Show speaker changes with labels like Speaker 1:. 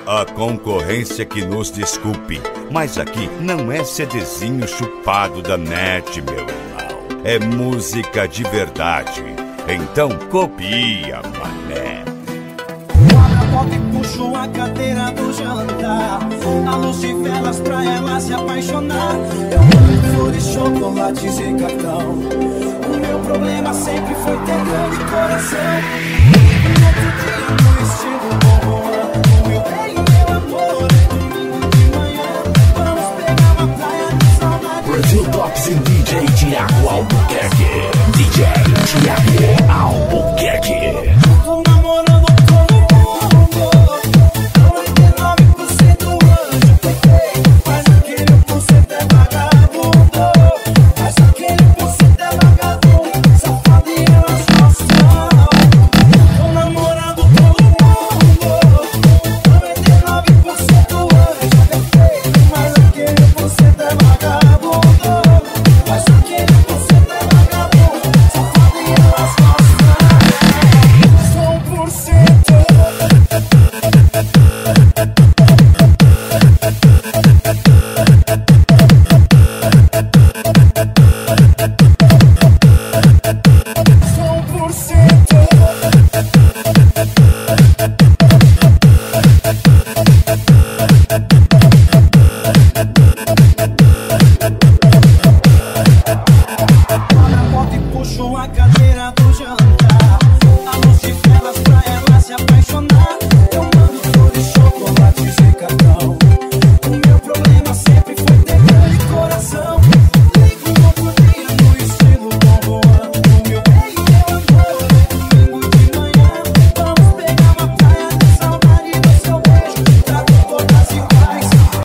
Speaker 1: A concorrência que nos desculpe, mas aqui não é CDzinho chupado da net, meu irmão. É música de verdade. Então copia, mané.
Speaker 2: Abre a porta e puxo a cadeira do jantar. A luz de velas pra ela se apaixonar. Eu mando flores, chocolates e cartão. O meu problema sempre foi ter grande coração. No outro dia no estilo